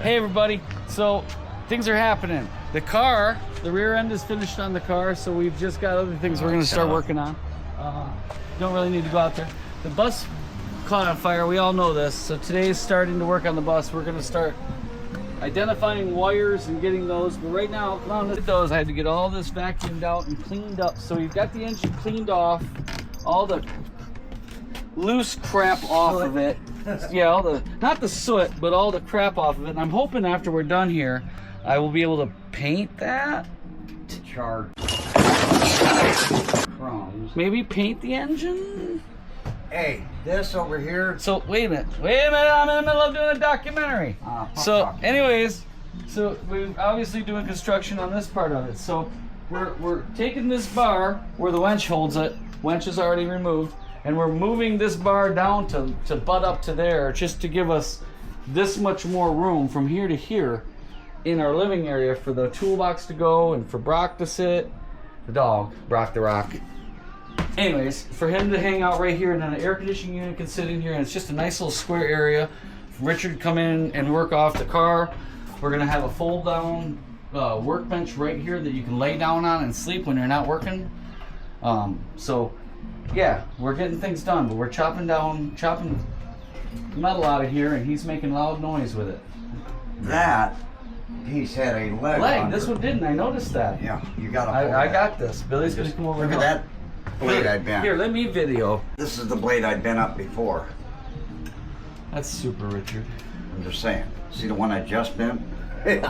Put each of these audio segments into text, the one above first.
Hey everybody, so things are happening. The car, the rear end is finished on the car, so we've just got other things we're gonna start working on. Don't really need to go out there. The bus caught on fire, we all know this, so today's starting to work on the bus. We're gonna start identifying wires and getting those, but right now, with those, I had to get all this vacuumed out and cleaned up. So we've got the engine cleaned off, all the loose crap off of it. Yeah, all the, not the soot, but all the crap off of it. And I'm hoping after we're done here, I will be able to paint that. Charge. Crumbs. Maybe paint the engine? Hey, this over here. So, wait a minute, I'm in the middle of doing a documentary. So, anyways, so we're obviously doing construction on this part of it. So, we're taking this bar where the winch holds it, winch is already removed, and we're moving this bar down to butt up to there, just to give us this much more room from here to here in our living area for the toolbox to go and for Brock to sit, the dog, Brock the Rock. Anyways, for him to hang out right here, and then an air conditioning unit can sit in here, and it's just a nice little square area. Richard come in and work off the car. We're gonna have a fold down workbench right here that you can lay down on and sleep when you're not working. So yeah, we're getting things done, but we're chopping metal out of here, and he's making loud noise with it. That piece had a leg. This one didn't. I noticed that. Yeah, you got to. I got this. Billy's gonna come over. Look at that blade I'd been. Here, let me video. This is the blade I'd been up before. That's super, Richard. I'm just saying. See the one I just bent? It's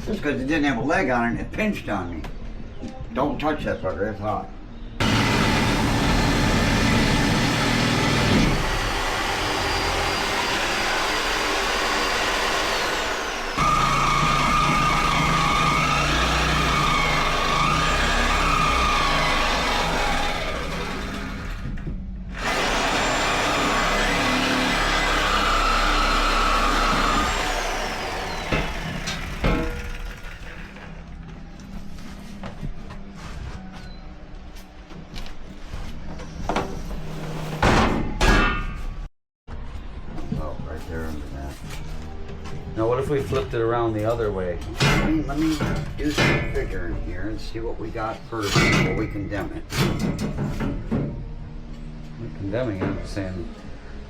because it didn't have a leg on it and it pinched on me. Don't touch that fucker. It's hot. Now what if we flipped it around the other way? Let me do some figuring here and see what we got first before we condemn it. I'm condemning it, I'm just saying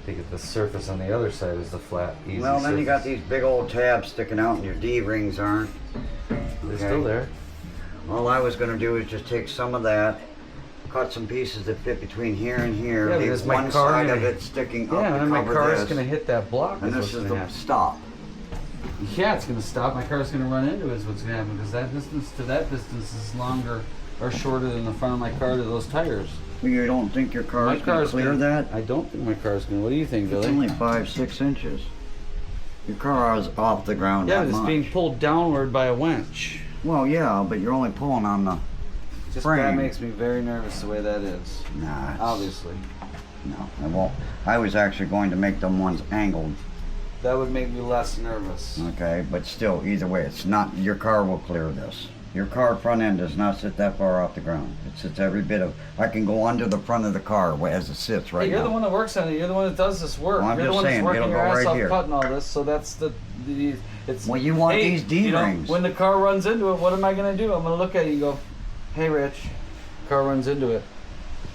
I think the surface on the other side is the flat, easy Well, then surface. you got these big old tabs sticking out and your D-rings aren't. They're still there. All I was going to do is just take some of that, cut some pieces that fit between here and here, Yeah, leave because my one car side of gonna- it sticking up Yeah, to and my cover car is this. going to hit that block. And this is the happen. stop. Yeah, it's going to stop. My car's going to run into it is what's going to happen, because that distance to that distance is longer or shorter than the front of my car to those tires. Well, you don't think your car is going to clear that? I don't think my car's going to. What do you think, Billy? It's only 5-6 inches. Your car is off the ground Yeah, that it's much. being pulled downward by a winch. Well, yeah, but you're only pulling on the Just frame. that makes me very nervous the way that is. Nah, it's- Obviously. No, I won't. I was actually going to make them ones angled. That would make me less nervous. Okay, but still, either way, it's not, your car will clear this. Your car front end does not sit that far off the ground. It sits every bit of, I can go under the front of the car as it sits right Hey, you're now. the one that works on it. You're the one that does this work. Well, I'm you're the just one saying, that's working it'll your go ass right off here. cutting all this. So that's it's. Well, you want these you know, D-rings. when the car runs into it, what am I going to do? I'm going to look at you and go, "Hey, Rich, car runs into it.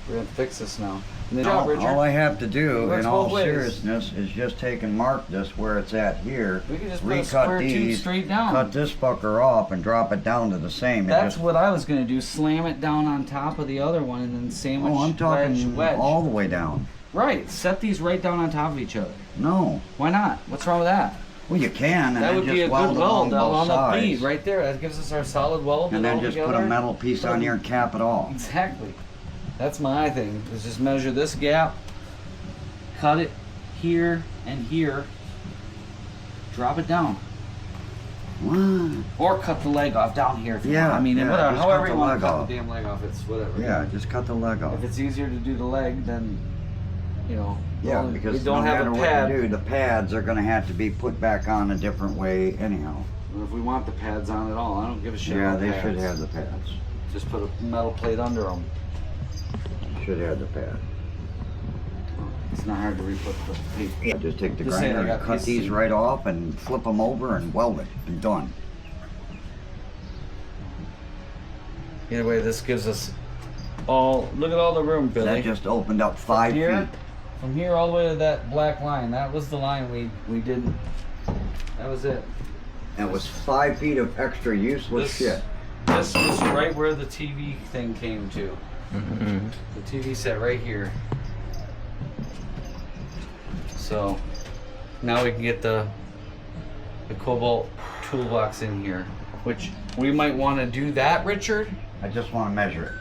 We're going to fix this now." And then, All I have to do, Works in all both ways. seriousness, is just take and mark this where it's at here. We can just put a recut square tube these, straight down. cut this fucker off, and drop it down to the same. It That's just- what I was going to do. Slam it down on top of the other one and then sandwich Oh, I'm talking wedge. all the way down. Right. Set these right down on top of each other. No. Why not? What's wrong with that? Well, you can, and That then would just be a weld good along weld both on the sides. bead right there. That gives us our solid weld. And then all just together. put a metal piece on here and cap it off. Exactly. That's my thing. Is just measure this gap, cut it here and here, drop it down, What? or cut the leg off down here. If you Yeah, want. I mean, yeah, whatever, just however cut you the want leg to cut off. the damn leg off. It's whatever. Yeah, just cut the leg off. If it's easier to do the leg, then Yeah, we because don't no have matter a what pad. you do, the pads are going to have to be put back on a different way anyhow. Or if we want the pads on at all, I don't give a shit. Yeah, about they pads. should have the pads. Just put a metal plate under them. Should have the pad. It's not hard to re-put the tape. Yeah, just take the Just saying, grinder I and got cut pieces. these right off and flip them over and weld it. And done. Either way, this gives us all. Look at all the room, Billy. That just opened up 5 feet. From here all the way to that black line. That was the line we didn't. That was it. That was 5 feet of extra useless shit. This was right where the TV thing came to. Mm-hmm. The TV set right here. So now we can get the Cobalt toolbox in here, which we might want to do that, Richard. I just want to measure it.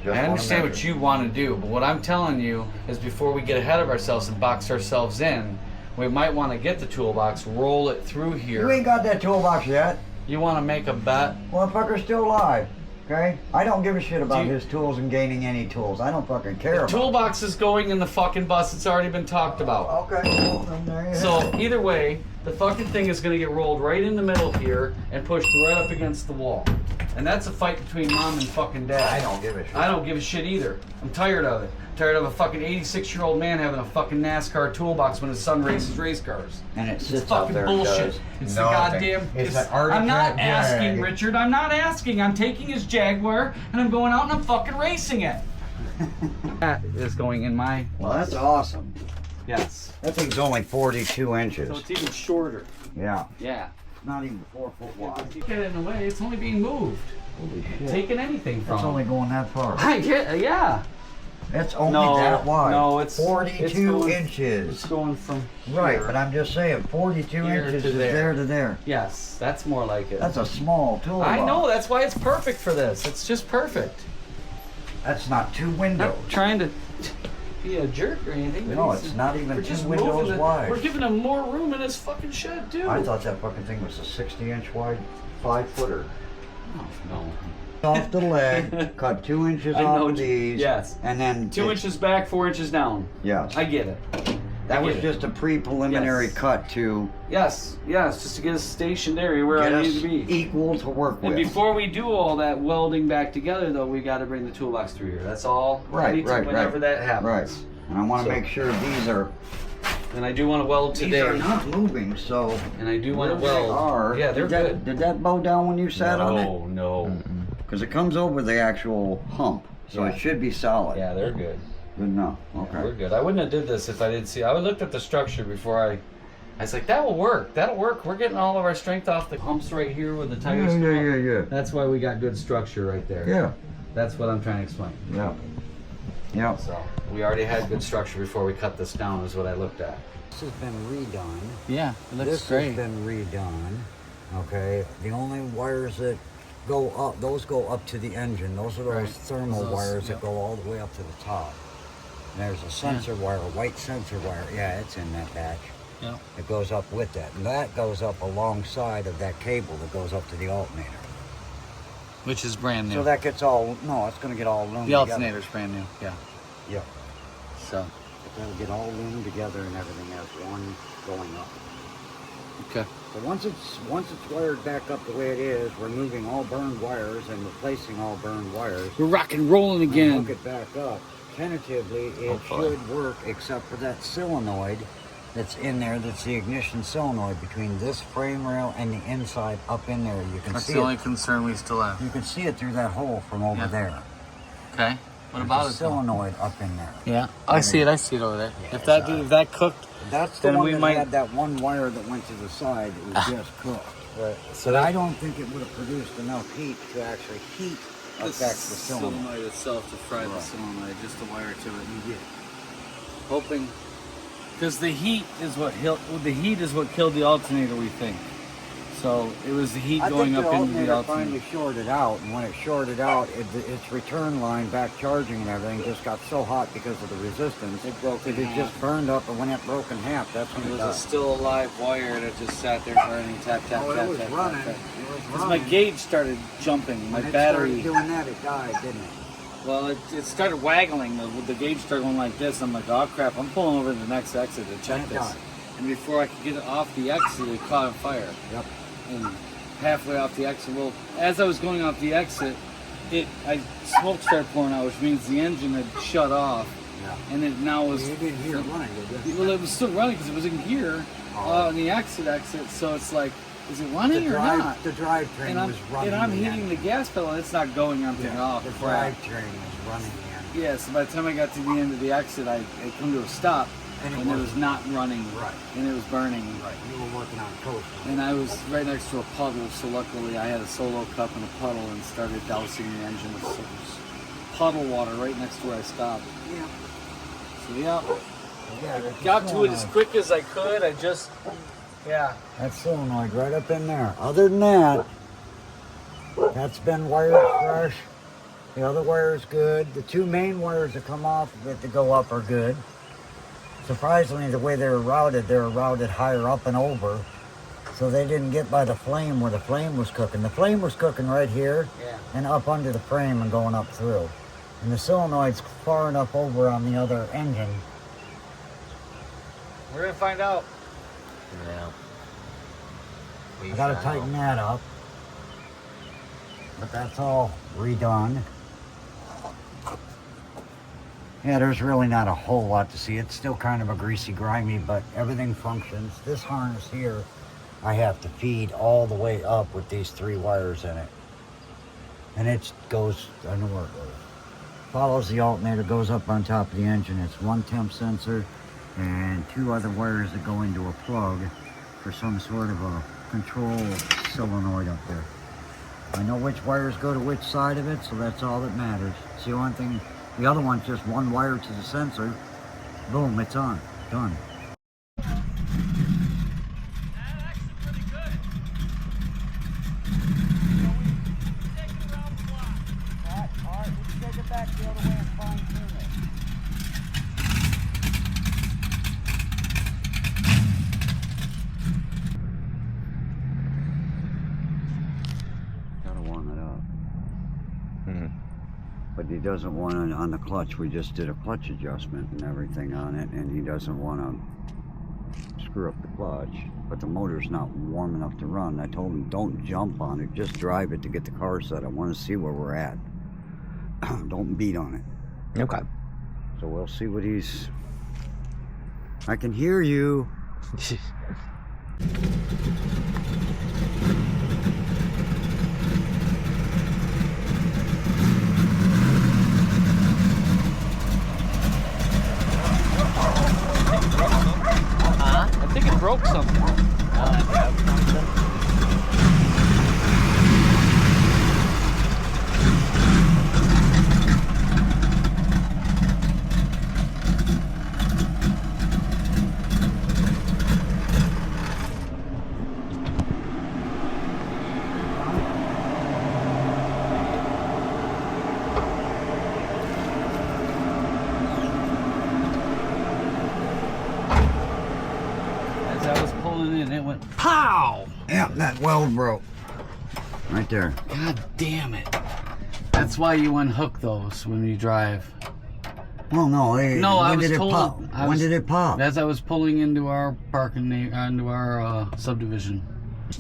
Just I wanna understand measure what it. you want to do, but what I'm telling you is before we get ahead of ourselves and box ourselves in, we might want to get the toolbox, roll it through You here. ain't got that toolbox yet. You want to make a bet? Motherfucker's still alive. Okay? I don't give a shit about Do you- his tools and gaining any tools. I don't fucking care The about toolbox is going in the fucking bus. It's already been talked about. Okay, well, then there you So have it. either way, the fucking thing is gonna get rolled right in the middle here and pushed right up against the wall. And that's a fight between mom and fucking dad. I don't give a shit. I don't give a shit either. I'm tired of it. I'm tired of a fucking 86-year-old man having a fucking NASCAR toolbox when his son races race cars. And it It's sits out fucking there. bullshit. Does It's the nothing. goddamn. It's an Arctic I'm not asking, Jag. Richard. I'm not asking. I'm taking his Jaguar and I'm going out and I'm fucking racing it. That is going in my. Well, that's awesome. Yes. That thing's only 42 inches. So it's even shorter. Yeah. Yeah. Not even 4 foot wide. You get it in the way. It's only being moved. Holy shit. Taking anything from. It's only going that far. I get. Yeah. It's only No, that wide. no, it's 42 going- inches. It's going from Right, here. but I'm just saying 42 Here inches to is there. there to there. Yes, that's more like it. That's a small toolbox. I know. That's why it's perfect for this. It's just perfect. That's not 2 I'm windows. not trying to be a jerk or anything. but No, he's- it's not even we're 2 just windows moving it. wide. We're giving him more room in his fucking shed, too. I thought that fucking thing was a 60-inch wide 5-footer. No. Off the leg, cut 2 inches I know off what of you- these. yes. And then 2 inches back, 4 inches down. Yes. I get it. That I was get it. just a pre-preliminary Yes. cut to Yes, just to get us stationed area where get I us need to be. equal to work And with. before we do all that welding back together, though, we got to bring the toolbox through here. That's all. Right, Whenever right. that happens. Right. And I want to So- make sure these are And I do want to weld these are today. not moving. So And I do want where to they weld. are. Yeah, they're did that, good. Did that bow down when you sat on it? No. Because it comes over the actual hump, so Yeah. it should be solid. Yeah, they're good. Good enough. Yeah, Okay. we're good. I wouldn't have did this if I didn't see. I would looked at the structure before I was like, that will work. That'll work. We're getting all of our strength off the humps right here where the tires come up. yeah. That's why we got good structure right there. Yeah. That's what I'm trying to explain. Yeah. Yeah. So we already had good structure before we cut this down is what I looked at. This has been redone. Yeah, it This has been redone. Okay. The only wires that go up, those go up to the engine. Those are those Right. thermal Those, wires yep. that go all the way up to the top. And there's a sensor wire, a white sensor wire. Yeah, it's in that batch. Yeah. It goes up with that. And that goes up alongside of that cable that goes up to the alternator. Which is brand new. So that gets all, no, it's going to get all loomed the together. alternator's brand new. Yeah. Yeah. So. That'll get all loomed together and everything as one going up. Okay. So once it's wired back up the way it is, removing all burned wires and replacing all burned wires, We're rock and rolling and again. hook it back up. Tentatively, it Hopefully. should work, except for that solenoid that's in there. That's the ignition solenoid between this frame rail and the inside up in there. You can That's see the it. only concern we still have. You can see it through that hole from over Yeah. there. Okay. What There's about a it? though? solenoid up in there. Yeah. I see it over there. Yeah, if that cooked, That's the Then one we that might- had that one wire that went to the side that was just cooked. right. So But I don't think it would have produced enough heat to actually heat affect the solenoid. itself to fry Right. solenoid, just to wire to it. Hoping, because the heat is what killed the alternator. We think. So it was the heat I going think up the into the alternator alternator. finally shorted out, and when it shorted out, its return line back charging and everything just got so hot because of the resistance. It broke in It half. just burned up, and when it broke in half, that's when It it was died. a still alive wire that just sat there burning, tap, tap, Oh, tap, it was tap, running. tap, tap. It was Because my running. gauge started jumping, my When it battery. started doing that, it died, didn't it? Well, it started waggling. The gauge started going like this. I'm like, oh crap! I'm pulling over to the next exit to check And it this. died. And before I could get it off the exit, it caught on fire. Yep. And halfway off the exit, well, as I was going off the exit, smoke started pouring out, which means the engine had shut off. and it now was. You didn't hear it running, did you? Well, it was still running because it was in gear on the exit. So it's like, is it running or not? The drivetrain was running. And I'm hitting the gas pedal, and it's not going. I'm thinking, oh, the crap. drivetrain was running in. Yeah, so by the time I got to the end of the exit, I come to a stop, and it was not running. Right. And it was burning. Right. You were working on coast. And I was right next to a puddle, so luckily I had a solo cup and a puddle and started dousing the engine with some puddle water right next to where I stopped. Yeah. So yeah, Yeah, got to it as quick as I could. That solenoid right up in there. Other than that, that's been wired fresh. The other wire is good. The two main wires that come off of it to go up are good. Surprisingly, the way they were routed higher up and over, so they didn't get by the flame where the flame was cooking. The flame was cooking right here and up under the frame and going up through. And the solenoid's far enough over on the other engine. We're gonna find out. Yeah. I gotta tighten that up. But that's all redone. Yeah, there's really not a whole lot to see. It's still kind of a greasy, grimy, but everything functions. This harness here, I have to feed all the way up with these 3 wires in it. And it goes, I know where it goes. Follows the alternator, goes up on top of the engine. It's 1 temp sensor and 2 other wires that go into a plug for some sort of a control solenoid up there. I know which wires go to which side of it, so that's all that matters. It's the only thing. The other one's just 1 wire to the sensor. Boom, it's on. Done. That actually pretty good. So we take it around the block. Alright, we can take it back the other way and fine tune it. Gotta warm it up. But he doesn't want it on the clutch. We just did a clutch adjustment and everything on it, and he doesn't want to screw up the clutch. But the motor's not warm enough to run. I told him, don't jump on it, just drive it to get the car set. I want to see where we're at. Don't beat on it. Okay. So we'll see what he's... I can hear you. I think it broke something. As I was pulling in, it went pow! Yeah, that weld broke. Right there. God damn it. That's why you unhook those when you drive. Well, no, No, I when was did it told. pop? When did it pop? As I was pulling into our parking, into our subdivision,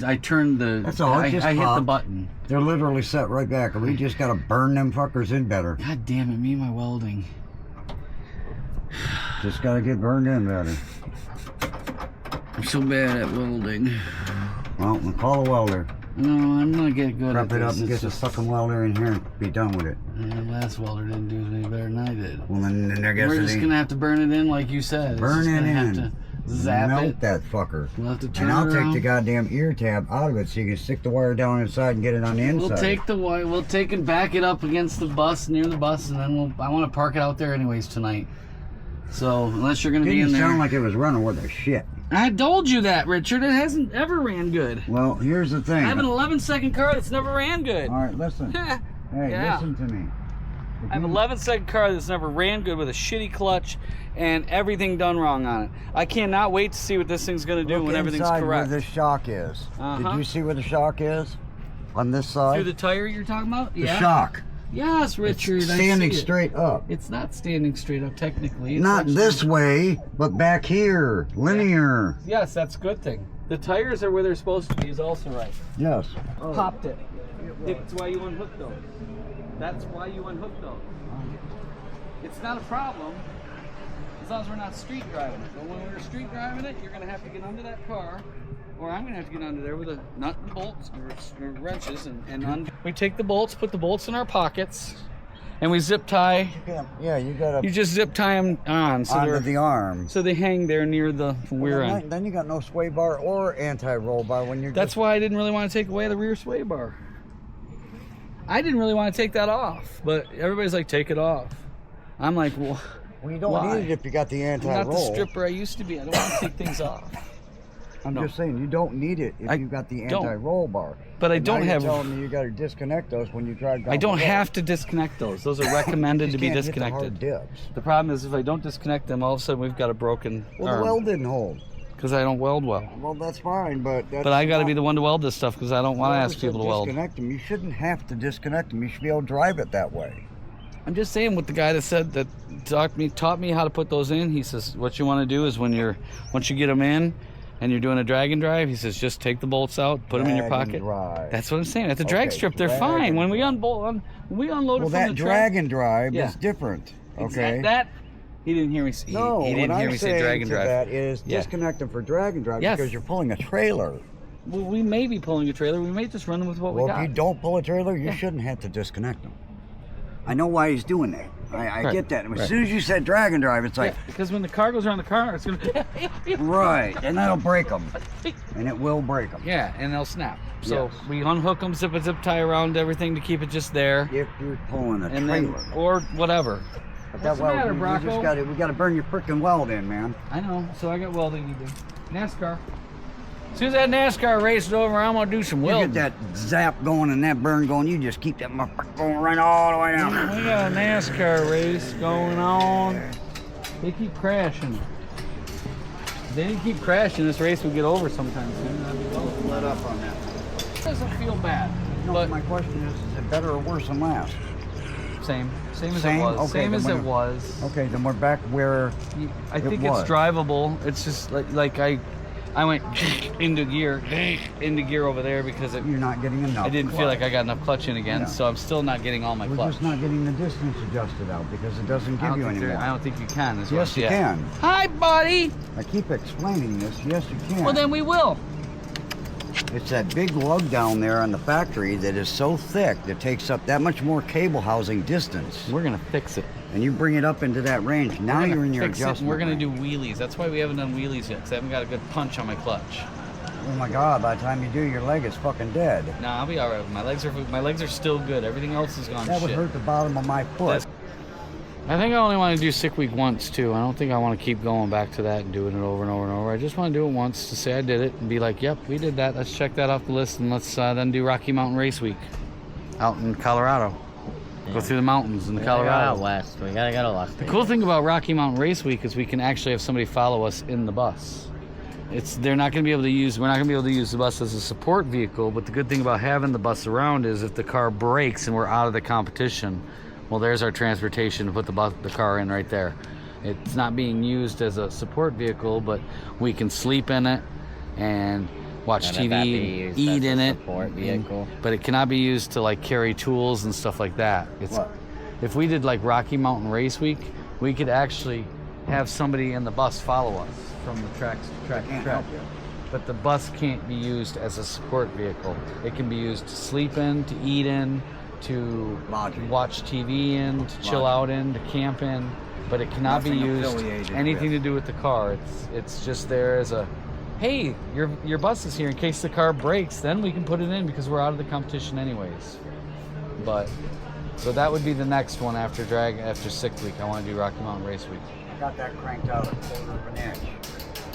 I turned the. That's all, it just I hit the popped. button. They're literally set right back. We just gotta burn them fuckers in better. God damn it, me and my welding. Just gotta get burned in better. I'm so bad at welding. Well, we'll call a welder. No, I'm gonna get good Prep at it up this. and It's get the just, fucking welder in here and be done with it. the last welder didn't do any better than I did. Well, then I guess We're it just ain't. gonna have to burn it in like you said. It's Burn just it gonna have in. to zap Melt it. that fucker. We'll have to turn And I'll it take around. the goddamn ear tab out of it so you can stick the wire down inside and get it on the inside. We'll take the wire. We'll take and back it up against the bus, near the bus, and then I want to park it out there anyways tonight. So unless you're gonna be in Didn't there, sound like it was running worth a shit. I told you that, Richard. It hasn't ever ran good. Well, here's the thing. I have an 11-second car that's never ran good. All right, listen. Hey, Yeah. listen to me. I have an 11-second car that's never ran good with a shitty clutch and everything done wrong on it. I cannot wait to see what this thing's going to do Look when everything's inside correct. where this shock is. Uh-huh. Did you see where the shock is? On this side? Through the tire you're talking about? The Yeah. shock. Yes, Richard. It's I standing see it. straight up. It's not standing straight up technically. It's Not actually- this way, but back here. Linear. Yes, that's a good thing. The tires are where they're supposed to be is also right. Yes. Popped it. That's why you unhooked those. That's why you unhooked those. it's not a problem as long as we're not street driving it. But when we're street driving it, you're gonna have to get under that car, or I'm gonna have to get under there with a nut and bolts or wrenches we take the bolts, put the bolts in our pockets, and we zip tie. Yeah, you gotta. You just zip tie them on so onto the arm. so they hang there near the rear end. Then you got no sway bar or anti-roll bar when you're. That's why I didn't really want to take away the rear sway bar. I didn't really want to take that off, but everybody's like, take it off. I'm like, well, you don't why? need it if you got the anti-roll. I'm not the stripper I used to be. I don't want to take things off. I'm just saying, you don't need it if you've got the anti-roll bar. But I don't have. You're telling me you got to disconnect those when you drive down. I don't have to disconnect those. Those are recommended to be disconnected. The problem is if I don't disconnect them, all of a sudden we've got a broken Well, arm. the weld didn't hold. Because I don't weld well. Well, that's fine, but I got to be the one to weld this stuff because I don't want to ask people to weld. Disconnect them. You shouldn't have to disconnect them. You should be able to drive it that way. I'm just saying what the guy that said that taught me how to put those in. He says what you want to do is once you get them in and you're doing a drag and drive, he says just take the bolts out, put them in your pocket. That's what I'm saying. At the drag strip, they're fine. When we unload it from the truck. Well, that drag and drive is different. Okay. That he didn't hear me. He didn't hear me say drag and drive. That is disconnect them for drag and drive because you're pulling a trailer. Well, we may be pulling a trailer. We may just run them with what we got. Well, if you don't pull a trailer, you shouldn't have to disconnect them. I know why he's doing that. I get that. As soon as you said drag and drive, it's like... because when the car goes around the car, it's going to... Right, and that'll break them. And it will break them. Yeah, and they'll snap. So we unhook them, zip tie around everything to keep it just there. If you're pulling a trailer. Then, or whatever. What's the matter, Brocco? We got to burn your frickin' weld in, man. I know, so I got welding to do. NASCAR. As soon as that NASCAR race is over, I'm going to do some welding. You get that zap going and that burn going, you just keep that motherfucker going right all the way down. We got a NASCAR race going on. They keep crashing. If they didn't keep crashing, this race would get over sometime soon. I'd be well let up on that. It doesn't feel bad. No, but my question is it better or worse than last? Same as it was. Okay, same as it was. Okay, then we're back where I think it's drivable. It's just like I went into gear over there because you're not getting enough. I didn't feel like I got enough clutch in again, so I'm still not getting all my clutch. We're just not getting the distance adjusted out because it doesn't give you any more. I don't think you can. Yes, you can. Hi, buddy. I keep explaining this. Yes, you can. Well, then we will. It's that big lug down there on the factory that is so thick that takes up that much more cable housing distance. We're gonna fix it. And you bring it up into that range. Now you're in your adjustment. We're gonna do wheelies. That's why we haven't done wheelies yet, because I haven't got a good punch on my clutch. Oh my God! By the time you do, your leg is fucking dead. Nah, I'll be all right. My legs are still good. Everything else is gone. That would hurt the bottom of my foot. I think I only want to do sick week once too. I don't think I want to keep going back to that and doing it over and over and over. I just want to do it once to say I did it and be like, yep, we did that. Let's check that off the list and let's then do Rocky Mountain Race Week out in Colorado. Yeah. Go through the mountains in Colorado. Gotta go out west. We gotta go to Las Vegas. The cool thing about Rocky Mountain Race Week is we can actually have somebody follow us in the bus. They're not going to be able to use. We're not going to be able to use the bus as a support vehicle. But the good thing about having the bus around is if the car breaks and we're out of the competition, well, there's our transportation to put the car in right there. It's not being used as a support vehicle, but we can sleep in it and watch TV, eat in it. But it cannot be used to like carry tools and stuff like that. If we did like Rocky Mountain Race Week, we could actually have somebody in the bus follow us from the track to track. But the bus can't be used as a support vehicle. It can be used to sleep in, to eat in, to watch TV in, to chill out in, to camp in, but it cannot be used anything to do with the car. It's just there as a, hey, your bus is here in case the car breaks, then we can put it in because we're out of the competition anyways. But so that would be the next one after sick week. I want to do Rocky Mountain Race Week. I got that cranked out a quarter of an inch.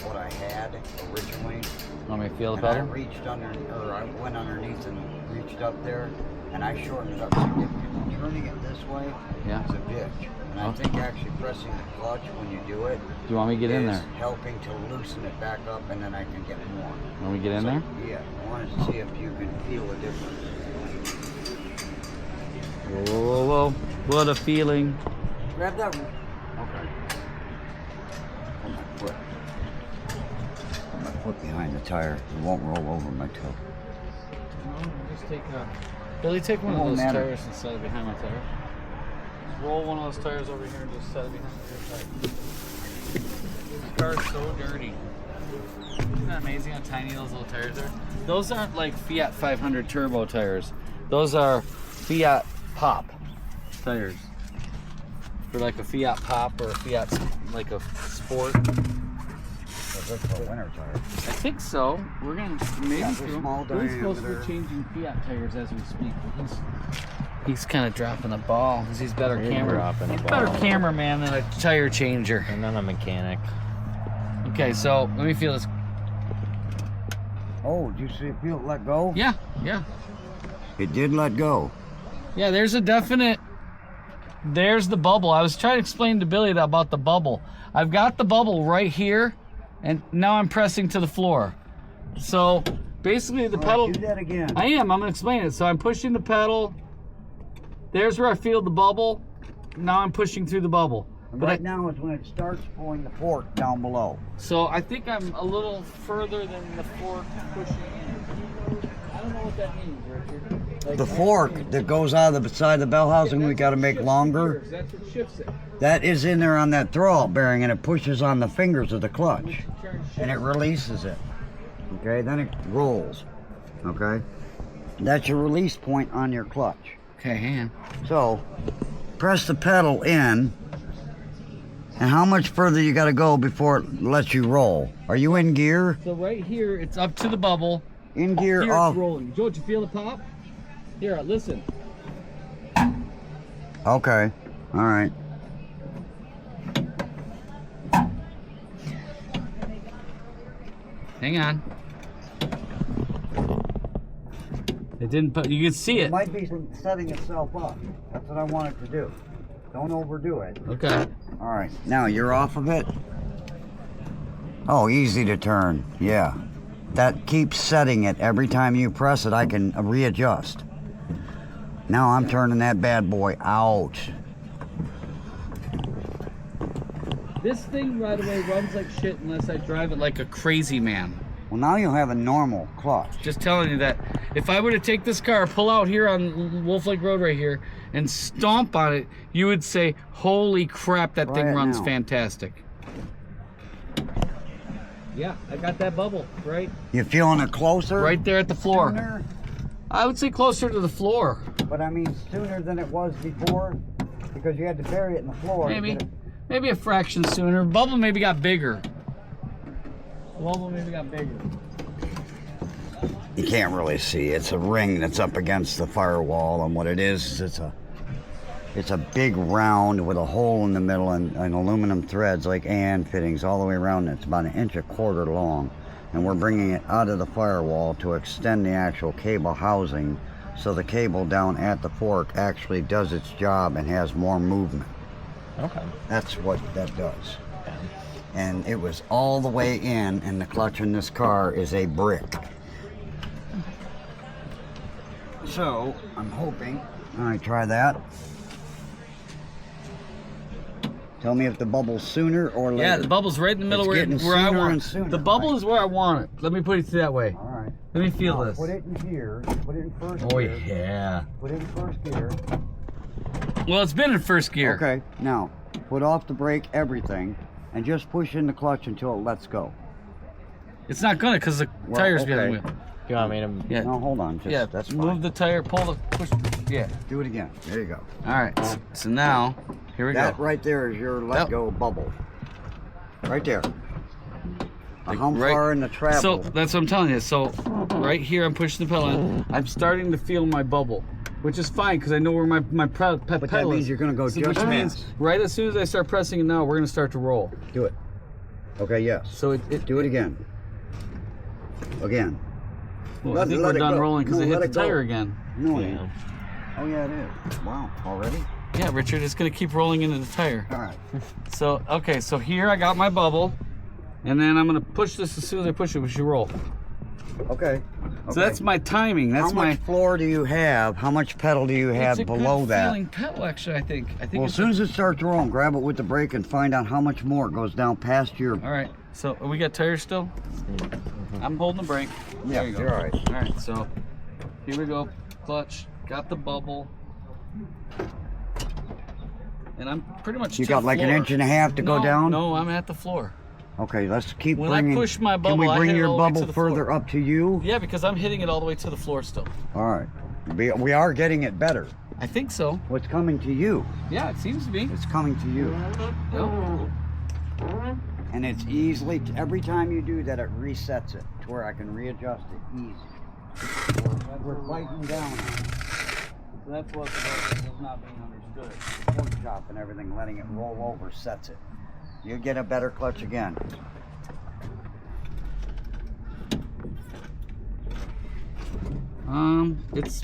What I had originally. Want me to feel the pedal? I went underneath and reached up there. And I shortened it up significantly. Turning it this way is a bitch. And I think actually pressing the clutch when you do it. Do you want me to get in there? Helping to loosen it back up, and then I can get more. Want me to get in there? Yeah. I wanted to see if you could feel a difference. Whoa, what a feeling! Grab that. Okay. Hold my foot. Put my foot behind the tire. It won't roll over my toe. No, just take Billy, take one of those tires instead of behind my tire. roll one of those tires over here and just set it behind the rear tire. This car is so dirty. Isn't that amazing how tiny those little tires are? Those aren't like Fiat 500 turbo tires. Those are Fiat Pop tires. For like a Fiat Pop or a Fiat, like a Sport. That's a winter tire. I think so. We're gonna maybe Yeah, they're small we're supposed to diameter. be changing Fiat tires as we speak. He's kind of dropping the ball because he's better dropping the better ball. cameraman than a tire changer. I'm not a mechanic. Okay, so let me feel this. Oh, did you see it feel it let go? Yeah, yeah, It did let go. yeah. There's a definite. There's the bubble. I was trying to explain to Billy about the bubble. I've got the bubble right here, and now I'm pressing to the floor. So basically, the All pedal. right, do that again. I'm gonna explain it. So I'm pushing the pedal. There's where I feel the bubble. Now I'm pushing through the bubble. And But right now is when it starts pulling the fork down below. So I think I'm a little further than the fork pushing in. I don't know what that means, Richard. Like, The fork that goes out of the side of the bell housing, we got to make longer. That's what shifts it. That is in there on that throwout bearing, and it pushes on the fingers of the clutch, and it releases it. Okay, then it rolls. Okay, that's your release point on your clutch. Okay, hang on. So, press the pedal in, and how much further you got to go before it lets you roll? Are you in gear? So right here, it's up to the bubble. In gear, Here off. it's rolling. Joe, did you feel the pop? Here, listen. Okay, all right. Hang on. It didn't put. You can see It it. might be setting itself up. That's what I wanted to do. Don't overdo it. Okay. All right, now you're off of it. Oh, easy to turn. Yeah. That keeps setting it. Every time you press it, I can readjust. Now I'm turning that bad boy out. This thing right away runs like shit unless I drive it like a crazy man. Well, now you'll have a normal clutch. Just telling you that if I were to take this car, pull out here on Wolf Lake Road right here, and stomp on it, you would say, holy crap, that Try thing it runs now. fantastic. Yeah, I got that bubble, right? You feeling it closer? Right there at the floor. Sooner, I would say closer to the floor. but I mean sooner than it was before, because you had to bury it in the floor. to Maybe. get it- Maybe a fraction sooner. Bubble maybe got bigger. Bubble maybe got bigger. You can't really see. It's a ring that's up against the firewall, and what it is it's a big round with a hole in the middle and aluminum threads like AN fittings all the way around. It's about 1.25 inches long, and we're bringing it out of the firewall to extend the actual cable housing, so the cable down at the fork actually does its job and has more movement. Okay. That's what that does. And it was all the way in, and the clutch in this car is a brick. So, I'm hoping. All right, try that. Tell me if the bubble's sooner or later. Yeah, the bubble's right in the middle It's where, getting where I sooner want and it. sooner, The bubble right? is where I want it. Let me put it that way. All right. Let me feel Now, this. Put it in here. Put it in first Oh gear. yeah. Put it in first gear. Well, it's been in first gear. Okay, now, put off the brake, everything, and just push in the clutch until it lets go. It's not gonna because the Well, tire's behind the okay. wheel. You want me to? Yeah. No, hold on. Just, Yeah. that's Move fine. the tire. Pull the push. Yeah. Do it again. There you go. All right. So now, here we That go. right there is your let Yep. go bubble. Right there. Like, How right- far in the travel? So that's what I'm telling you. So right here, I'm pushing the pedal in. I'm starting to feel my bubble, which is fine because I know where my pedal that means is. you're gonna go So just which means fast. right as soon as I start pressing it now, we're gonna start to roll. Do it. Okay, yes. So Do it again. Again. well, Let- I think let we're it done go. rolling because No, I hit let the it go. tire again. No, it Yeah. ain't. Oh, yeah, it is. Wow, already? Yeah, Richard, it's gonna keep rolling into the tire. All right. So okay, so here I got my bubble, and then I'm gonna push this as soon as I push it, we should roll. Okay. So that's my timing. That's How my. much floor do you have? How much pedal do you have It's a below good that? feeling pedal, actually. I think. Well, as it's soon as it starts rolling, grab it with the brake and find out how much more it goes down past your. All right. So we got tires still. I'm holding the brake. Yeah, There you go. you're all right. All right. So here we go. Clutch. Got the bubble. and I'm pretty much. You to got the like an floor. inch and a half to go No, down? No, I'm at the floor. Okay, let's keep When bringing. I push my Can bubble, we I bring hit it your all the way to bubble the floor. further up to you? Yeah, because I'm hitting it all the way to the floor still. All right. We are getting it better. I think so. What's coming to you? Yeah, it seems to be. It's coming to you. Yep. And it's easily, every time you do that, it resets it to where I can readjust it easy. We're fighting down on it. So that's what was not being understood. Pork chop and everything, letting it roll over sets it. You get a better clutch again. It's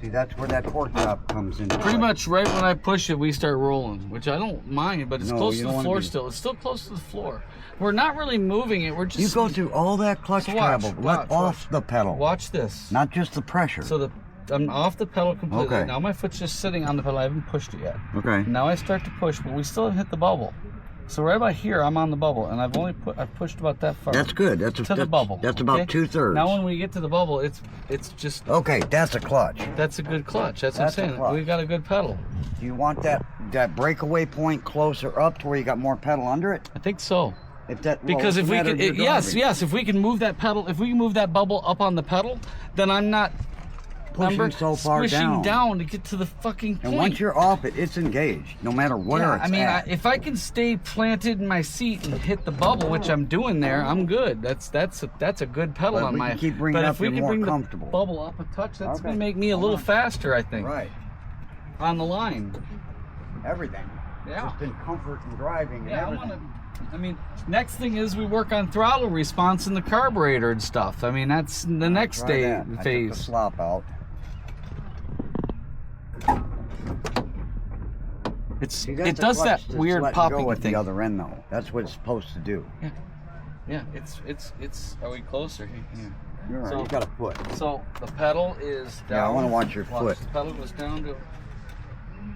See, that's where that pork chop comes in. pretty much right when I push it, we start rolling, which I don't mind, but it's No, close you to don't the wanna floor be- still. It's still close to the floor. We're not really moving it. We're just. You go through all that clutch So watch, travel. watch, Let off the pedal. Watch this. Not just the pressure. So I'm off the pedal completely. Okay. Now my foot's just sitting on the pedal. I haven't pushed it yet. Okay. Now I start to push, but we still haven't hit the bubble. So right about here, I'm on the bubble, and I've pushed about that far. That's good. That's to the bubble. That's okay? about 2/3. Now when we get to the bubble, it's just Okay, that's a clutch. that's a good clutch. That's That's what a I'm saying. clutch. We've got a good pedal. Do you want that breakaway point closer up to where you got more pedal under it? I think so. If that Because if we could, could, yes, if we can move that pedal, if we can move that bubble up on the pedal, then I'm not pushing so far squishing down. to get to the fucking point. And once you're off it, it's engaged, no matter where yeah, it's I mean, at. if I can stay planted in my seat and hit the bubble, which I'm doing there, I'm good. That's a good pedal But on we my. can keep bringing but up, if we you're can more bring comfortable. the bubble up a touch, that's Okay. gonna make me a Hold little on. faster, I think, Right. on the line. Everything. Yeah. Just in comfort and driving and Yeah, everything. I mean, next thing is we work on throttle response in the carburetor and stuff. I mean, that's the next Try day that. I took the phase. slop out. See, that's It a does that clutch that's weird letting popping go at thing. the other end, though. That's what it's supposed to do. Yeah, it's. Are we closer? Yeah. You're right. So- You got a foot. So the pedal is down. Yeah, I wanna watch your foot. The pedal goes down to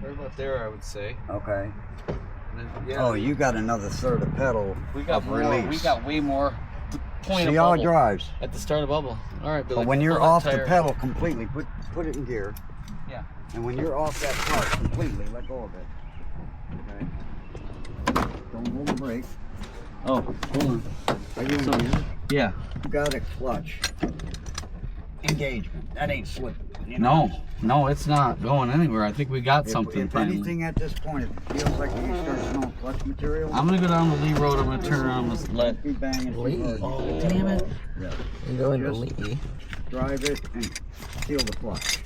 right about there, I would say. Okay. And then, yeah, Oh, you got another third of pedal we got of more. release. We got way more point See of how it bubble drives. at the start of bubble. All right, Billy. But when you're pull that off the tire. pedal completely, put it in gear. Yeah. And when you're off that part completely, let go of it. Okay. Don't hold the brake. Oh, hold on. Are you in gear? Yeah. You got a clutch. Engagement. That ain't slipping. You know? No, it's not going anywhere. I think we got something. If finally. anything at this point, it feels like you start smelling clutch material. I'm gonna go down the Lee Road. I'm gonna turn around and let. Be banging. Lee. too hard. Oh, damn it. Yeah. You go into Just- Lee. Drive it and feel the clutch.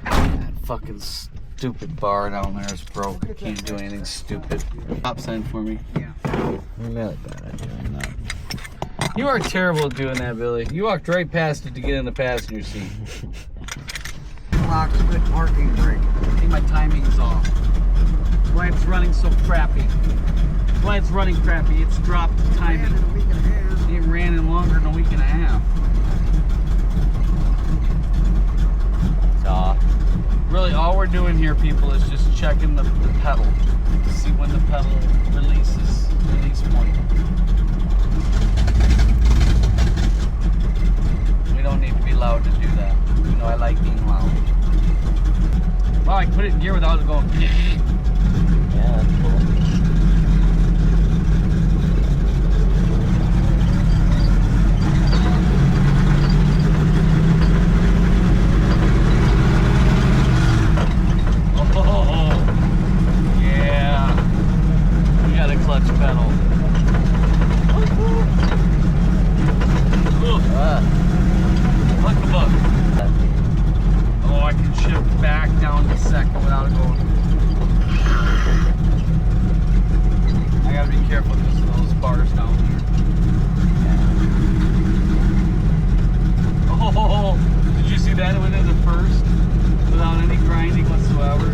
That fucking stupid bar down there is broke. I can't do anything stupid. Stop sign for me. Yeah. You're really bad at doing that. You are terrible at doing that, Billy. You walked right past it to get in the passenger seat. Locks good parking brake. I think my timing's off. That's why it's running so crappy. That's why it's running crappy. It's dropped timing. In a week and a half. It ran in longer than a week and a half. It's off. Really, all we're doing here, people, is just checking the pedal to see when the pedal release point. We don't need to be loud to do that. You know, I like being loud. Wow, I can put it in gear without it going. Yeah, that's cool. Oh, yeah. We got a clutch pedal. Look, look above. Oh, I can shift back down to second without it going. I gotta be careful because of those bars down there. Oh, did you see that? It went into first without any grinding whatsoever.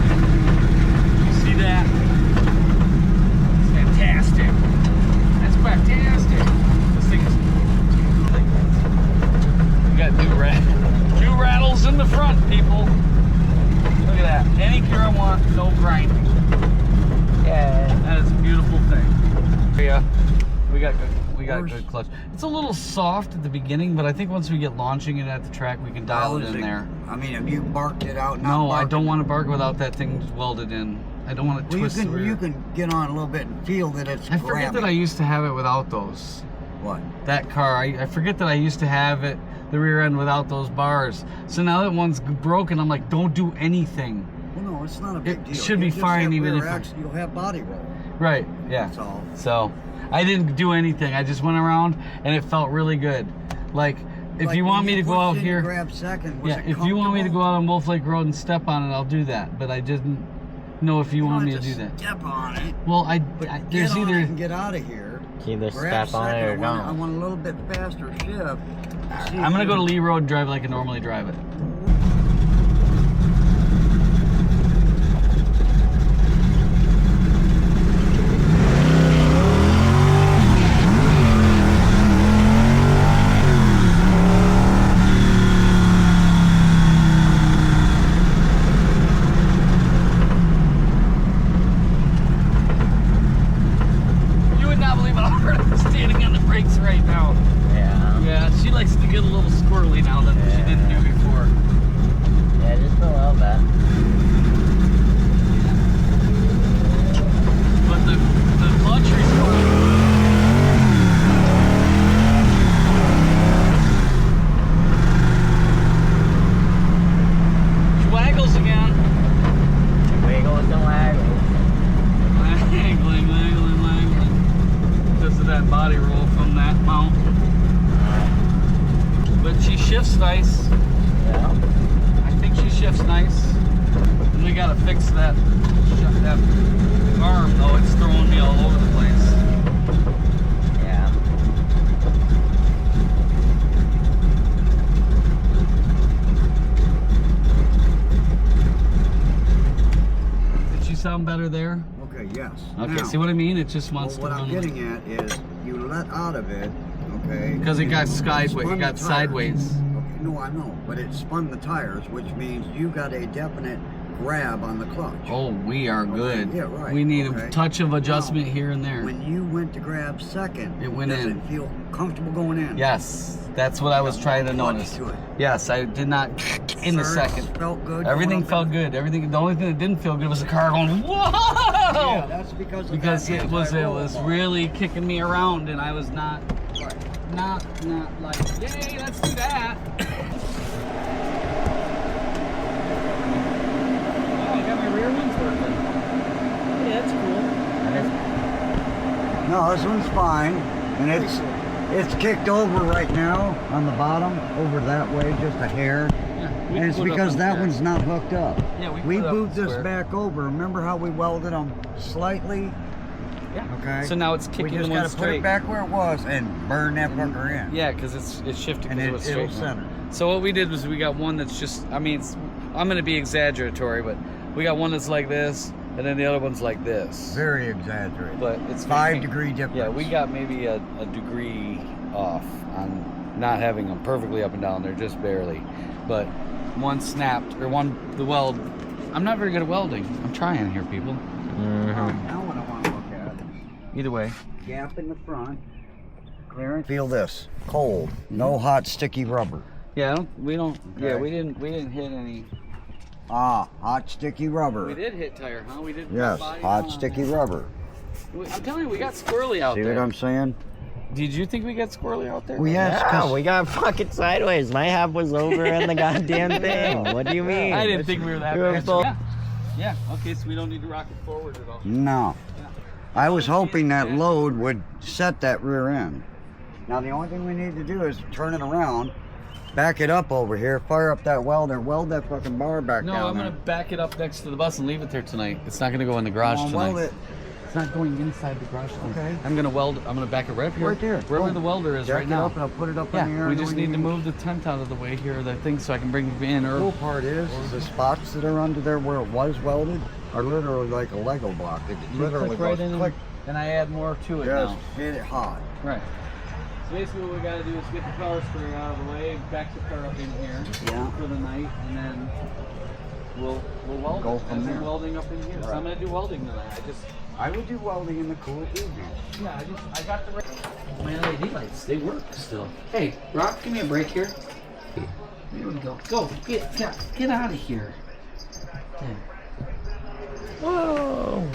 You see that? It's fantastic. That's fantastic. This thing is. We got new red. We got good clutch. It's a little soft at the beginning, but I think once we get launching it at the track, we can dial it in there. I mean, have you barked it out? No, I don't want to bark without that thing welded in. I don't want to twist the rear. You can get on a little bit and feel that it's I forget that I used to have it without those. What? That car, I forget that I used to have it, the rear end without those bars. So now that one's broken, I'm like, don't do anything. Well, no, it's not a big deal. It should be fine even if you'll have body roll. Right, yeah. That's all. So I didn't do anything. I just went around and it felt really good. Like if you want me to go out here, grab second, yeah, if you want me to go out on Wolf Lake Road and step on it, I'll do that. But I didn't know if you want me to do that. Step on it. Well, there's either and get out of here. Either step on it or don't. I want a little bit faster shift. I'm gonna go to Lee Road and drive like I normally drive it. Right now. Yeah, she likes to get a little squirrely now than she didn't do before. Yeah, just a little bit. But the clutch response. She waggles again. Wiggles and waggles. Waggling, waggling, waggling. Because of that body roll from that mount. But she shifts nice. Yeah. I think she shifts nice. And we gotta fix that arm though, it's throwing me all over the place. Yeah. Did she sound better there? Okay, yes. Okay, now, see what I mean? It just wants what to I'm getting at is you let out of it, okay? because it got sideways. It got sideways. Okay, no, I know, but it spun the tires, which means you got a definite grab on the clutch. Oh, we are good. Yeah, right. We need Okay. a touch of adjustment Now, here and there. When you went to grab second, It went does in. it feel comfortable going in? Yes, that's what I was trying to Clutch notice. to it. Yes, I did not in the Third second. Felt good. Everything going up felt in- good. Everything. The only thing that didn't feel good was the car going whoa. Yeah, that's because of Because that it was anti-roll bar. really kicking me around, and I was not like, yay, let's do that. Oh, I got my rear ones working. Yeah, that's cool. No, this one's fine, and it's kicked over right now on the bottom, over that way, just a hair. Yeah, And it's because that one's not hooked up. Yeah, we We put up moved the this square. back over. Remember how we welded them slightly? Yeah. Okay. So now it's We kicking just one got to put straight. it back where it was and burn that fucker in. Yeah, because it's shifting And because it was it'll straight. center. So what we did was we got one that's just, I mean, I'm going to be exaggeratory, but we got one that's like this, and then the other one's like this. Very exaggerated. But it's 5-degree difference. Yeah, we got maybe a degree off on not having them perfectly up and down. They're just barely. But one snapped, or the weld. I'm not very good at welding. I'm trying here, people. Now what I want to look at, Either way. gap in the front, clearance. Feel this, cold, no hot sticky rubber. Yeah, we don't. Yeah, Okay. we didn't hit any. Ah, hot sticky rubber. We did hit tire, huh? We did. Yes, body hot on. sticky rubber. I'm telling you, we got squirrely out See there. what I'm saying? Did you think we got squirrely out there? Well, yes, Yeah, 'cause we got fucking sideways. My half was over in the goddamn thing. What do you mean? I didn't think we were that We were bad. full- Yeah. Yeah. Okay, so we don't need to rock it forward at all. no. I was hoping that load would set that rear end. Now the only thing we need to do is turn it around, back it up over here, fire up that welder, weld that fucking bar back No, down I'm gonna there. back it up next to the bus and leave it there tonight. It's not gonna go in the garage Well, tonight. weld it It's not going inside the garage tonight. Okay. I'm gonna back it right up here. right there. Wherever Boom. the welder is Jack right it now. up and I'll put it up Yeah, in the air. we and just then need to move the tent out of the way here, the thing, so I can bring it in. The Or cool part is the spots that are under there where it was welded are literally like a Lego block. It you literally click right goes in, click, and I add more to it just now. hit it hot. Right. So basically what we gotta do is get the power sprayer out of the way, back the car up in here Yeah. for the night, and then we'll weld Go it from as we're there. welding up in here. So I'm Right. gonna do welding tonight. I would do welding in the cool evening. I got the. Man, lights, they work still. Hey, Rock, give me a break here. Here we go. Go, get out of here. There. Whoa.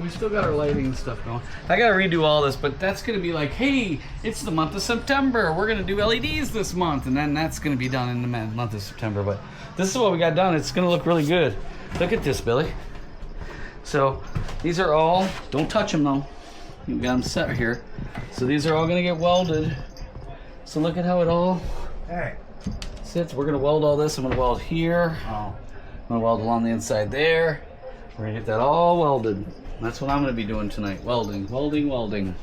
We still got our lighting and stuff going. I gotta redo all this, but that's gonna be like, hey, it's the month of September. We're gonna do LEDs this month, and then that's gonna be done in the month of September. But this is what we got done. It's gonna look really good. Look at this, Billy. So these are all, don't touch them though. We got them set here. So these are all gonna get welded. So look at how it all sits. We're gonna weld all this. I'm gonna weld here. I'm gonna weld along the inside there. We're gonna get that all welded. That's what I'm gonna be doing tonight. Welding. Getting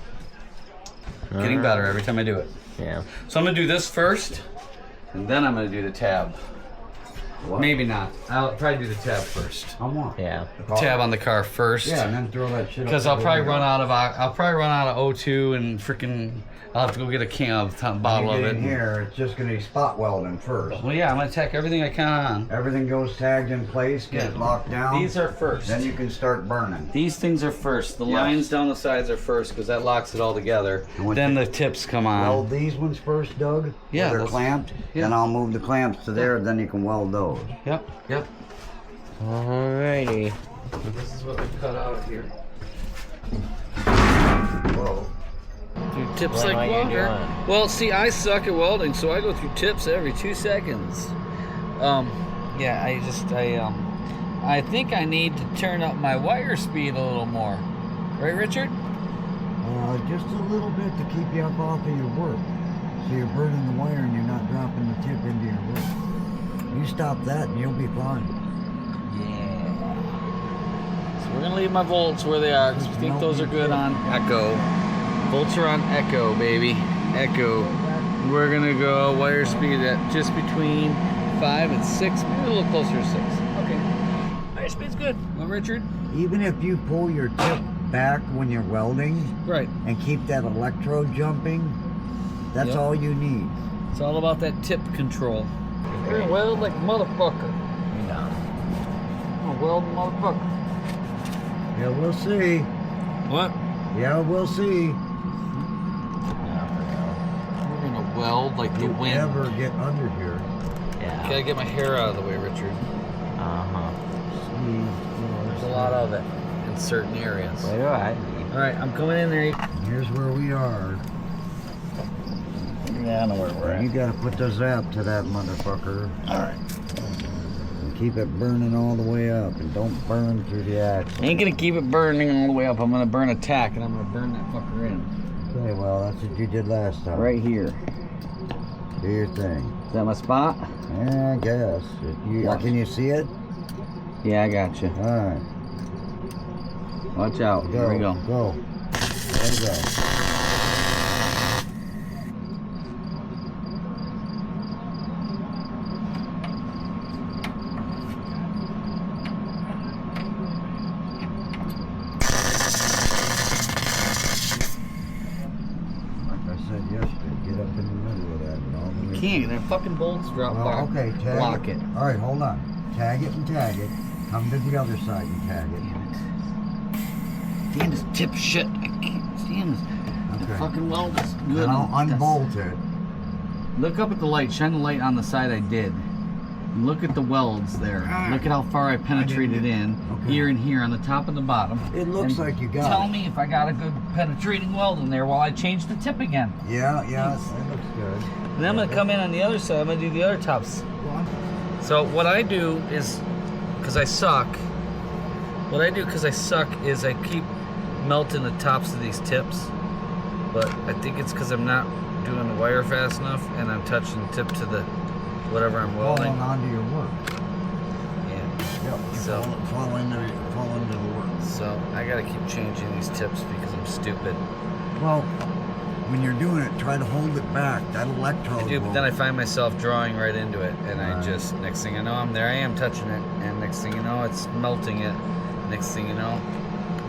better every time I do it. Yeah. So I'm gonna do this first, and then I'm gonna do the tab. What? Maybe not. I'll probably do the tab first. I want. Yeah. Tab on the car first. Yeah, and then throw that shit. Because I'll probably run out of O2 and freaking. I'll have to go get a bottle of it. In here, it's just gonna be spot welding first. Well, yeah, I'm gonna tack everything I can on. Everything goes tagged in place, get it locked down. These are first. Then you can start burning. These things are first. The Yes. lines down the sides are first because that locks it all together. And with Then the tips come on. Weld these ones first, Doug. Yeah, Where they're those- clamped. yeah. Then I'll move the clamps to there. Then you can weld those. Yep. Alrighty. This is what we cut out here. Whoa. Through tips What like am I water. doing? Well, see, I suck at welding, so I go through tips every 2 seconds. Yeah, I think I need to turn up my wire speed a little more. Right, Richard? Just a little bit to keep you up off of your work. So you're burning the wire and you're not dropping the tip into your work. You stop that and you'll be fine. Yeah. So we're gonna leave my volts where they are because we think those are good on Echo. Volts are on Echo, baby. Echo. We're gonna go wire speed at just between 5 and 6, maybe a little closer to 6. Okay. Wire speed's good. Well, Richard? Even if you pull your tip back when you're welding Right. and keep that electrode jumping, that's Yep. all you need. It's all about that tip control. We're gonna weld like a motherfucker. No. I'm gonna weld a motherfucker. Yeah, we'll see. What? Yeah, we'll see. We're gonna weld like the You wind. never get under here. Yeah. Gotta get my hair out of the way, Richard. Uh-huh. There's a lot of it in certain areas. Where do I? Alright, I'm coming in there. And here's where we are. Yeah, I know where we're You gotta put the zap to that motherfucker. Alright. And keep it burning all the way up. And don't burn through the axle. I ain't gonna keep it burning all the way up. I'm gonna burn a tack and I'm gonna burn that fucker in. Okay, well, that's what you did last time. Right here. Do your thing. Is that my spot? Yeah, I guess. Can you see it? Yeah, I got you. Alright. Watch out. Go. Here we go. Go. There you go. Get up in the middle of that and all the way. Can't. That fucking bolts drop Well, bar. okay, tag Block it. All right, hold on. Tag it and tag it. Come to the other side and tag it. Damn this tip shit. I can't stand this. The Okay. fucking weld is good. Then I'll on this. unbolt it. Look up at the light. Shine the light on the side I did. And look at the welds there. Look at how far I penetrated in. Okay. Here and here on the top and the bottom. It looks And like you got Tell it. me if I got a good penetrating weld in there while I change the tip again. Yeah, that looks good. And then I'm going to come in on the other side. I'm going to do the other tops. So what I do is, because I suck, is I keep melting the tops of these tips. But I think it's because I'm not doing the wire fast enough and I'm touching the tip to the whatever I'm welding. Falling onto your work. Yeah. Yep. So- fall into the work. So I got to keep changing these tips because I'm stupid. Well, when you're doing it, try to hold it back. That electrode. I do, but then I find myself drawing right into it, and I Right. just, next thing I know, I am touching it, and next thing you know, it's melting it. Next thing you know,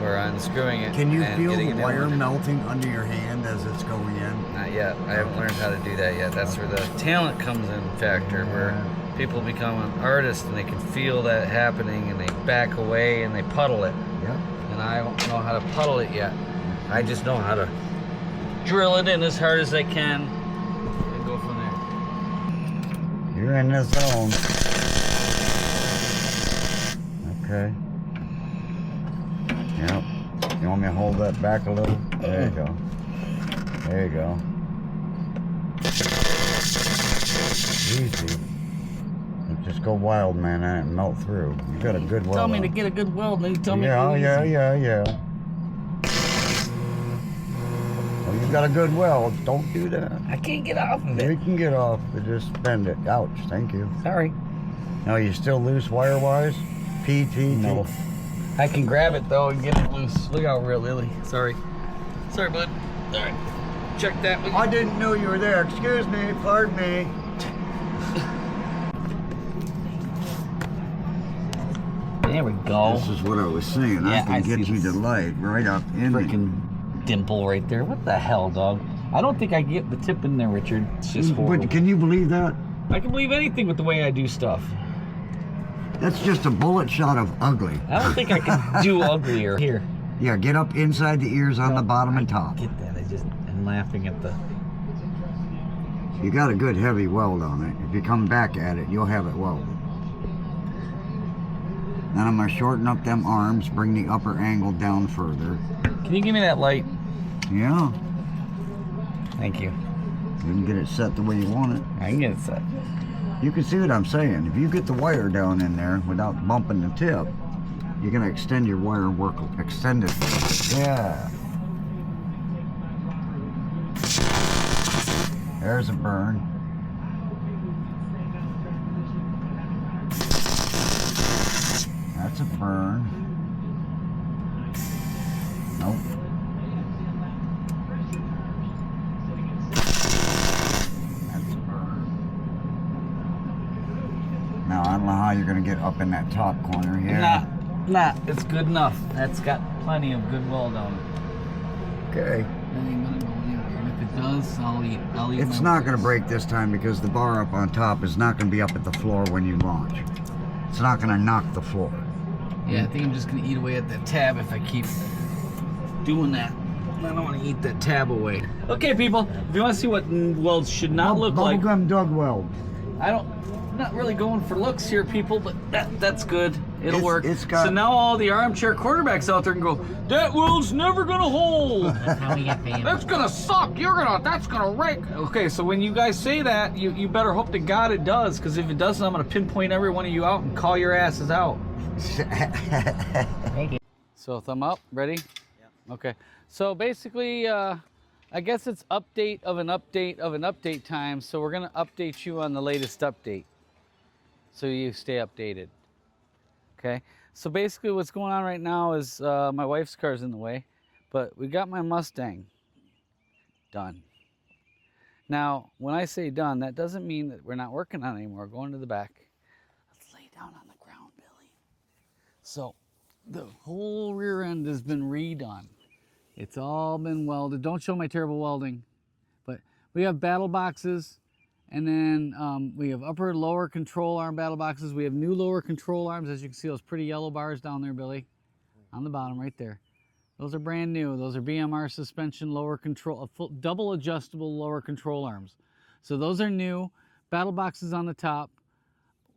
we're unscrewing it. Can you and feel getting the a new wire one. melting under your hand as it's going in? Not yet. I haven't learned how to do that yet. That's where the talent comes in factor, where people become an artist and they can feel that happening, and they back away and they puddle it. Yep. And I don't know how to puddle it yet. I just know how to drill it in as hard as I can and go from there. You're in the zone. Okay. Yep. You want me to hold that back a little? There you go. There you go. Easy. Just go wild, man, and melt through. You got a good weld. Tell me to get a good weld, and you tell me. Yeah. Oh, you got a good weld. Don't do that. I can't get off of it. You can get off, but just bend it. Ouch. Thank you. Sorry. Now, you still loose wire-wise? PT? No. I can grab it though and get it loose. Look how real, Lily. Sorry, bud. All right, check that. I didn't know you were there. Excuse me. Pardon me. There we go. This is what I was saying. Yeah, I can get you the light right up in freaking dimple right there. What the hell, dog? I don't think I can get the tip in there, Richard. It's just horrible. But can you believe that? I can believe anything with the way I do stuff. That's just a bullet shot of ugly. I don't think I can do uglier. Here. Yeah, get up inside the ears on the bottom and top. Get that. I'm laughing at the... You got a good heavy weld on it. If you come back at it, you'll have it welded. Then I'm going to shorten up them arms, bring the upper angle down further. Can you give me that light? Yeah. Thank you. You can get it set the way you want it. I can get it set. You can see what I'm saying. If you get the wire down in there without bumping the tip, you're going to extend your wire work, extend it. Yeah. There's a burn. That's a burn. Nope. That's a burn. Now, I don't know how you're going to get up in that top corner here. Nah, it's good enough. That's got plenty of good weld on it. Okay. That ain't gonna go anywhere. And if it does, I'll eat It's my not going to break this time because the bar up on top is not going to be up at the floor when you launch. It's not going to knock the floor. Yeah, I think I'm just gonna eat away at that tab if I keep doing that. I don't want to eat that tab away. Okay, people, if you want to see what welds should not look like, Bubblegum Doug weld. I'm not really going for looks here, people, but that's good. It'll work. So now all the armchair quarterbacks out there can go, that weld's never gonna hold. That's how we get paid. That's gonna suck. That's gonna rake. Okay, so when you guys say that, you better hope to God it does, because if it doesn't, I'm gonna pinpoint every one of you out and call your asses out. Thank you. So thumb up, ready? Yeah. Okay. So basically, I guess it's update of an update time. So we're gonna update you on the latest update, so you stay updated. Okay. So basically, what's going on right now is my wife's car's in the way, but we got my Mustang done. Now, when I say done, that doesn't mean that we're not working on it anymore. Going to the back. Let's lay down on the ground, Billy. So the whole rear end has been redone. It's all been welded. Don't show my terrible welding, but we have battle boxes, and then we have upper and lower control arm battle boxes. We have new lower control arms. As you can see, those pretty yellow bars down there, Billy, on the bottom right there. Those are brand new. Those are BMR suspension lower control, double adjustable lower control arms. So those are new. Battle boxes on the top.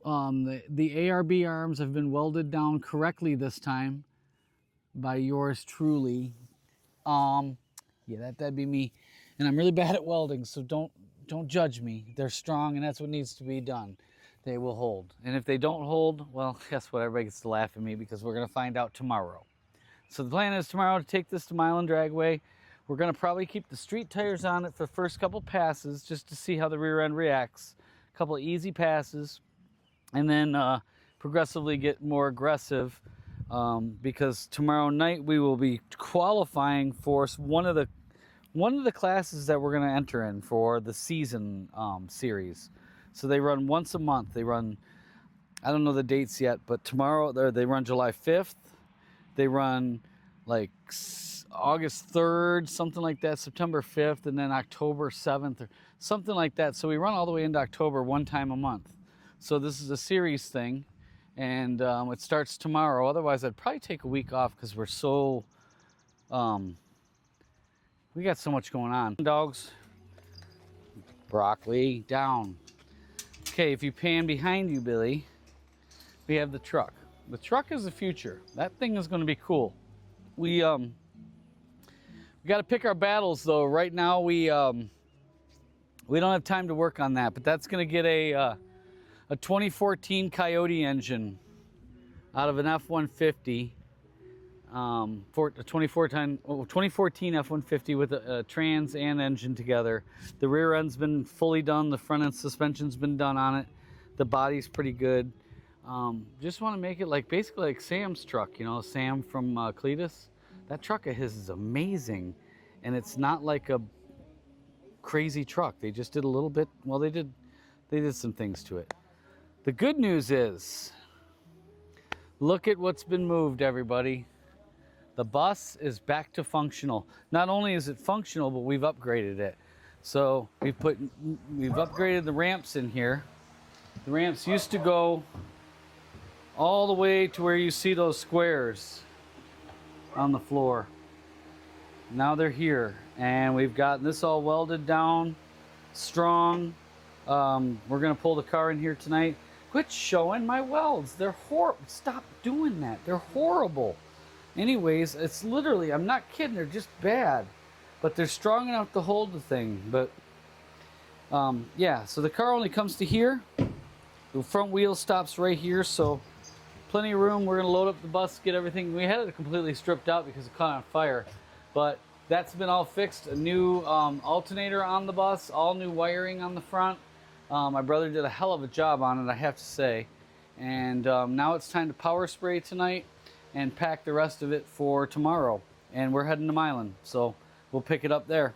The ARB arms have been welded down correctly this time by yours truly. Yeah, that'd be me. And I'm really bad at welding, so don't judge me. They're strong, and that's what needs to be done. They will hold. And if they don't hold, well, guess what? Everybody gets to laugh at me because we're going to find out tomorrow. So the plan is tomorrow to take this to Milan Dragway. We're going to probably keep the street tires on it for the first couple passes just to see how the rear end reacts. A couple of easy passes, and then progressively get more aggressive because tomorrow night we will be qualifying for one of the classes that we're going to enter in for the season series. So they run once a month. They run, I don't know the dates yet, but tomorrow they run July 5th. They run like August 3rd, something like that, September 5th, and then October 7th or something like that. So we run all the way into October one time a month. So this is a series thing, and it starts tomorrow. Otherwise, I'd probably take a week off because we're so, we We got so much going on. Dogs, broccoli, down. Okay, if you pan behind you, Billy, we have the truck. The truck is the future. That thing is going to be cool. We got to pick our battles though. Right now we don't have time to work on that, but that's going to get a 2014 Coyote engine out of an F-150. For a 2014 F-150 with a trans and engine together. The rear end's been fully done. The front end suspension's been done on it. The body's pretty good. Just want to make it like basically like Sam's truck, you know, Sam from Cletus. That truck of his is amazing, and it's not like a crazy truck. They just did a little bit. Well, they did some things to it. The good news is, look at what's been moved, everybody. The bus is back to functional. Not only is it functional, but we've upgraded it. So we've upgraded the ramps in here. The ramps used to go all the way to where you see those squares on the floor. Now they're here, and we've gotten this all welded down, strong. We're gonna pull the car in here tonight. Quit showing my welds. They're horrible. Stop doing that. They're horrible. Anyways, it's literally, I'm not kidding, they're just bad. But they're strong enough to hold the thing. But, yeah, so the car only comes to here. The front wheel stops right here, so plenty of room. We're going to load up the bus, get everything. We had it completely stripped out because it caught on fire. But that's been all fixed. A new alternator on the bus, all new wiring on the front. My brother did a hell of a job on it, I have to say. And now it's time to power spray tonight and pack the rest of it for tomorrow. And we're heading to Milan, so we'll pick it up there.